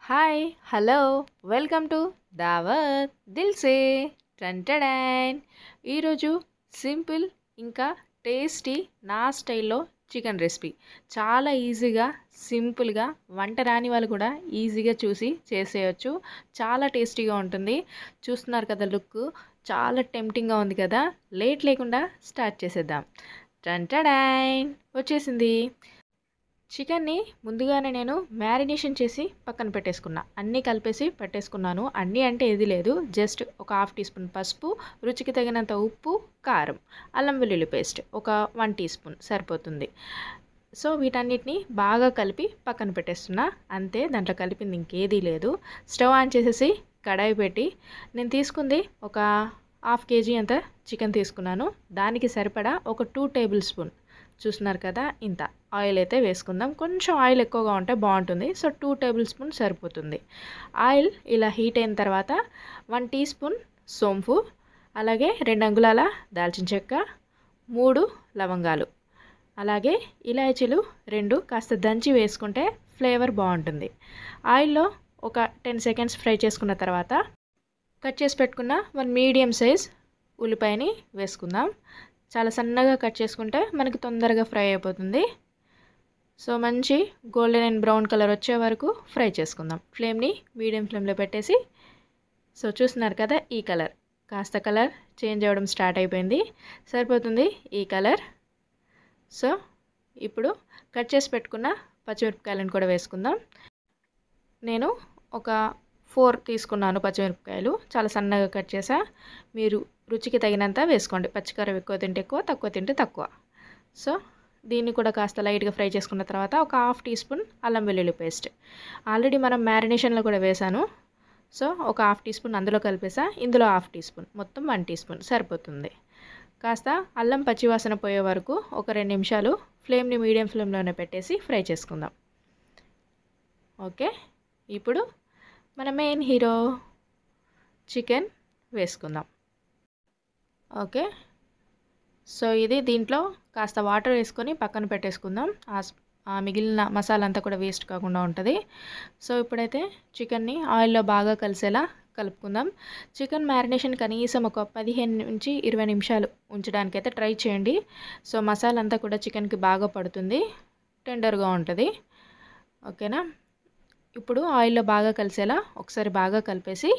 Hi hello welcome to దావత్ దిల్సే టంటడైన్. ఈరోజు simple ఇంకా టేస్టీ నా స్టైల్లో చికెన్ రెసిపీ. చాలా ఈజీగా సింపుల్గా వంట రాని వాళ్ళు కూడా ఈజీగా చూసి చేసేయచ్చు. చాలా టేస్టీగా ఉంటుంది. చూస్తున్నారు కదా, లుక్ చాలా టెంప్టింగ్గా ఉంది కదా. లేట్ లేకుండా స్టార్ట్ చేసేద్దాం. టంటడైన్ వచ్చేసింది. చికెన్ని ముందుగానే నేను మ్యారినేషన్ చేసి పక్కన పెట్టేసుకున్నా. అన్నీ కలిపేసి పెట్టేసుకున్నాను. అన్నీ అంటే ఏది లేదు, జస్ట్ ఒక హాఫ్ టీ స్పూన్ పసుపు, రుచికి తగినంత ఉప్పు, కారం, అల్లం వెల్లుల్లి పేస్ట్ ఒక 1 టీ స్పూన్ సరిపోతుంది. సో వీటన్నిటిని బాగా కలిపి పక్కన పెట్టేస్తున్నా. అంతే, దాంట్లో కలిపింది ఇంకేదీ లేదు. స్టవ్ ఆన్ చేసేసి కడాయి పెట్టి, నేను తీసుకుంది ఒక హాఫ్ కేజీ అంత చికెన్ తీసుకున్నాను. దానికి సరిపడా ఒక 2 టేబుల్ స్పూన్, చూస్తున్నారు కదా ఇంత ఆయిల్ అయితే వేసుకుందాం. కొంచెం ఆయిల్ ఎక్కువగా ఉంటే బాగుంటుంది. సో 2 టేబుల్ స్పూన్ సరిపోతుంది. ఆయిల్ ఇలా హీట్ అయిన తర్వాత 1 టీ స్పూన్ సోంపు, అలాగే 2 అంగుళాల దాల్చిన చెక్క, 3 లవంగాలు, అలాగే ఇలాచీలు 2 కాస్త దంచి వేసుకుంటే ఫ్లేవర్ బాగుంటుంది. ఆయిల్లో ఒక 10 సెకండ్స్ ఫ్రై చేసుకున్న తర్వాత కట్ చేసి పెట్టుకున్న 1 మీడియం సైజ్ ఉల్లిపాయని వేసుకుందాం. చాలా సన్నగా కట్ చేసుకుంటే మనకి తొందరగా ఫ్రై అయిపోతుంది. సో మంచి గోల్డెన్ అండ్ బ్రౌన్ కలర్ వచ్చే వరకు ఫ్రై చేసుకుందాం. ఫ్లేమ్ని మీడియం ఫ్లేమ్లో పెట్టేసి, సో చూస్తున్నారు కదా ఈ కలర్, కాస్త కలర్ చేంజ్ అవ్వడం స్టార్ట్ అయిపోయింది. సరిపోతుంది ఈ కలర్. సో ఇప్పుడు కట్ చేసి పెట్టుకున్న పచ్చిమిరపకాయలను కూడా వేసుకుందాం. నేను ఒక 4 తీసుకున్నాను పచ్చిమిరపకాయలు, చాలా సన్నగా కట్ చేసా. మీరు రుచికి తగినంత వేసుకోండి. పచ్చికారం ఎక్కువ తింటే ఎక్కువ, తక్కువ తింటే తక్కువ. సో దీన్ని కూడా కాస్త లైట్గా ఫ్రై చేసుకున్న తర్వాత ఒక హాఫ్ టీ స్పూన్ అల్లం వెల్లుల్లి పేస్ట్, ఆల్రెడీ మనం మ్యారినేషన్లో కూడా వేసాను. సో ఒక హాఫ్ టీ స్పూన్ అందులో కలిపేసా. ఇందులో హాఫ్ టీ స్పూన్, మొత్తం 1 టీ స్పూన్ సరిపోతుంది. కాస్త అల్లం పచ్చివాసన పోయే వరకు ఒక 2 నిమిషాలు ఫ్లేమ్ని మీడియం ఫ్లేమ్లోనే పెట్టేసి ఫ్రై చేసుకుందాం. ఓకే, ఇప్పుడు మన మెయిన్ హీరో చికెన్ వేసుకుందాం. ఓకే, సో ఇది దీంట్లో కాస్త వాటర్ వేసుకొని పక్కన పెట్టేసుకుందాం. ఆ మిగిలిన మసాలా అంతా కూడా వేస్ట్ కాకుండా ఉంటుంది. సో ఇప్పుడైతే చికెన్ని ఆయిల్లో బాగా కలిసేలా కలుపుకుందాం. చికెన్ మ్యారినేషన్ కనీసం ఒక 15 నుంచి 20 నిమిషాలు ఉంచడానికైతే ట్రై చేయండి. సో మసాలా అంతా కూడా చికెన్కి బాగా పడుతుంది, టెండర్గా ఉంటుంది. ఓకేనా, ఇప్పుడు ఆయిల్లో బాగా కలిసేలా ఒకసారి బాగా కలిపేసి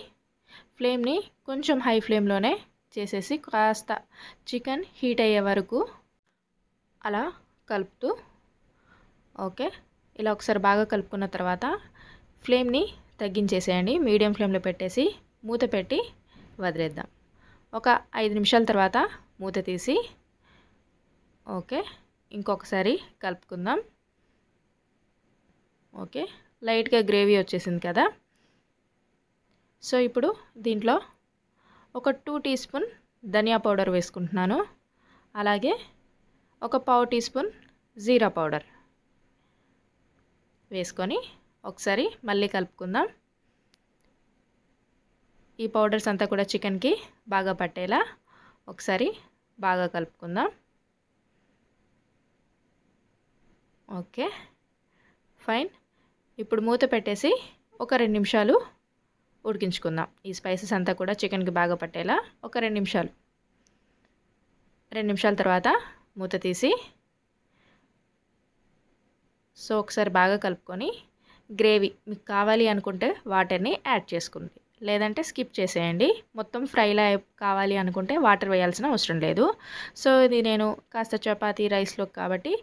ఫ్లేమ్ని కొంచెం హై ఫ్లేమ్లోనే చేసేసి కాస్త చికెన్ హీట్ అయ్యే వరకు అలా కలుపుతూ, ఓకే ఇలా ఒకసారి బాగా కలుపుకున్న తర్వాత ఫ్లేమ్ని తగ్గించేసేయండి. మీడియం ఫ్లేమ్లో పెట్టేసి మూత పెట్టి వదిలేద్దాం. ఒక 5 నిమిషాల తర్వాత మూత తీసి, ఓకే ఇంకొకసారి కలుపుకుందాం. ఓకే, లైట్గా గ్రేవీ వచ్చేసింది కదా. సో ఇప్పుడు దీంట్లో ఒక 2 టీ స్పూన్ ధనియా పౌడర్ వేసుకుంటున్నాను. అలాగే ఒక పావు టీ స్పూన్ జీరా పౌడర్ వేసుకొని ఒకసారి మళ్ళీ కలుపుకుందాం. ఈ పౌడర్స్ అంతా కూడా చికెన్కి బాగా పట్టేలా ఒకసారి బాగా కలుపుకుందాం. Okay fine. ఇప్పుడు మూత పెట్టేసి ఒక 2 నిమిషాలు ఉడికించుకుందాం. ఈ స్పైసెస్ అంతా కూడా చికెన్కి బాగా పట్టేలా ఒక 2 నిమిషాలు. 2 నిమిషాల తర్వాత మూత తీసి, సో ఒకసారి బాగా కలుపుకొని గ్రేవీ మీకు కావాలి అనుకుంటే వాటర్ని యాడ్ చేసుకోండి, లేదంటే స్కిప్ చేసేయండి. మొత్తం ఫ్రైలా కావాలి అనుకుంటే వాటర్ వేయాల్సిన అవసరం లేదు. సో ఇది నేను కాస్త చపాతీ రైస్లో కాబట్టి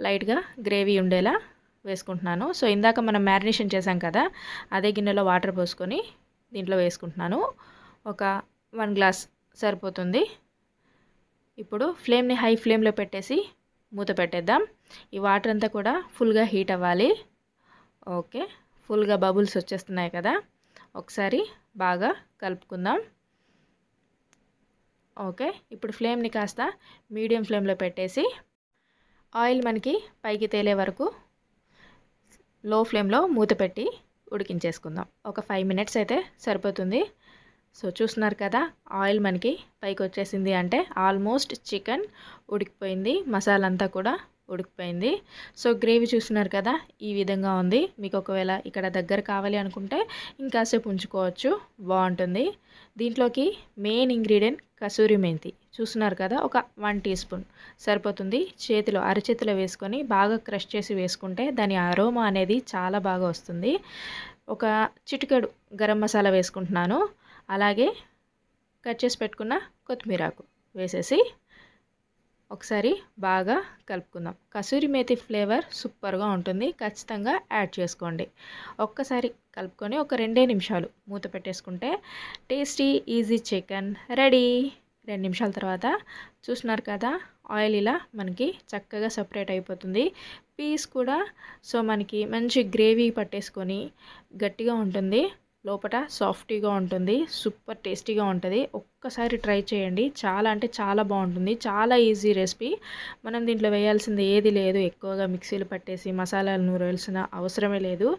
లైట్గా గ్రేవీ ఉండేలా వేసుకుంటున్నాను. సో ఇందాక మనం మ్యారినేషన్ చేసాం కదా, అదే గిన్నెలో వాటర్ పోసుకొని దీంట్లో వేసుకుంటున్నాను. ఒక 1 గ్లాస్ సరిపోతుంది. ఇప్పుడు ఫ్లేమ్ని హై ఫ్లేమ్లో పెట్టేసి మూత పెట్టేద్దాం. ఈ వాటర్ అంతా కూడా ఫుల్గా హీట్ అవ్వాలి. ఓకే, ఫుల్గా బబుల్స్ వచ్చేస్తున్నాయి కదా, ఒకసారి బాగా కలుపుకుందాం. ఓకే, ఇప్పుడు ఫ్లేమ్ని కాస్త మీడియం ఫ్లేమ్లో పెట్టేసి ఆయిల్ మనకి పైకి తేలే వరకు లో ఫ్లేమ్లో మూత పెట్టి ఉడికించేసుకుందాం. ఒక 5 మినిట్స్ అయితే సరిపోతుంది. సో చూస్తున్నారు కదా, ఆయిల్ మనకి పైకి వచ్చేసింది అంటే ఆల్మోస్ట్ చికెన్ ఉడికిపోయింది, మసాలా అంతా కూడా ఉడికిపోయింది. సో గ్రేవీ చూస్తున్నారు కదా, ఈ విధంగా ఉంది. మీకు ఒకవేళ ఇక్కడ దగ్గర కావాలి అనుకుంటే ఇంకాసేపు ఉంచుకోవచ్చు, బాగుంటుంది. దీంట్లోకి మెయిన్ ఇంగ్రీడియంట్ కసూరి మెంతి చూస్తున్నారు కదా, ఒక 1 టీ స్పూన్ సరిపోతుంది. అరచేతిలో వేసుకొని బాగా క్రష్ చేసి వేసుకుంటే దాని అరోమా అనేది చాలా బాగా వస్తుంది. ఒక చిటికెడు గరం మసాలా వేసుకుంటున్నాను. అలాగే కట్ చేసి పెట్టుకున్న కొత్తిమీరాకు వేసేసి ఒకసారి బాగా కలుపుకుందాం. కసూరి మేతి ఫ్లేవర్ సూపర్గా ఉంటుంది, ఖచ్చితంగా యాడ్ చేసుకోండి. ఒక్కసారి కలుపుకొని ఒక 2 నిమిషాలు మూత పెట్టేసుకుంటే టేస్టీ ఈజీ చికెన్ రెడీ. 2 నిమిషాల తర్వాత చూస్తున్నారు కదా, ఆయిల్ ఇలా మనకి చక్కగా సపరేట్ అయిపోతుంది. పీస్ కూడా సో మనకి మంచి గ్రేవీ పట్టేసుకొని గట్టిగా ఉంటుంది, లోపల సాఫ్టీగా ఉంటుంది, సూపర్ టేస్టీగా ఉంటుంది. ఒక్కసారి ట్రై చేయండి, చాలా అంటే చాలా బాగుంటుంది. చాలా ఈజీ రెసిపీ. మనం దీంట్లో వేయాల్సింది ఏది లేదు, ఎక్కువగా మిక్సీలు పట్టేసి మసాలాలు నూరాల్సిన అవసరమే లేదు.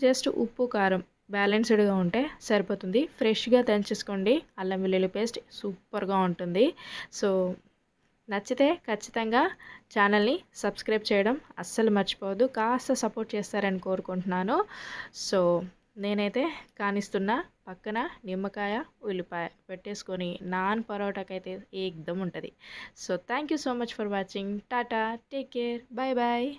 జస్ట్ ఉప్పు కారం బ్యాలెన్స్డ్గా ఉంటే సరిపోతుంది. ఫ్రెష్గా దంచేసుకోండి, అల్లం వెల్లుల్లి పేస్ట్ సూపర్గా ఉంటుంది. సో నచ్చితే ఖచ్చితంగా ఛానల్ని సబ్స్క్రైబ్ చేయడం అస్సలు మర్చిపోవద్దు. కాస్త సపోర్ట్ చేస్తారని కోరుకుంటున్నాను. సో నేనైతే కానిస్తున్నా, పక్కన నిమ్మకాయ ఉల్లిపాయ పెట్టేసుకొని నాన్ పరోటాకైతే ఏకదమ్ ఉంటుంది. So thank you so much for watching. Tata, take care, bye bye.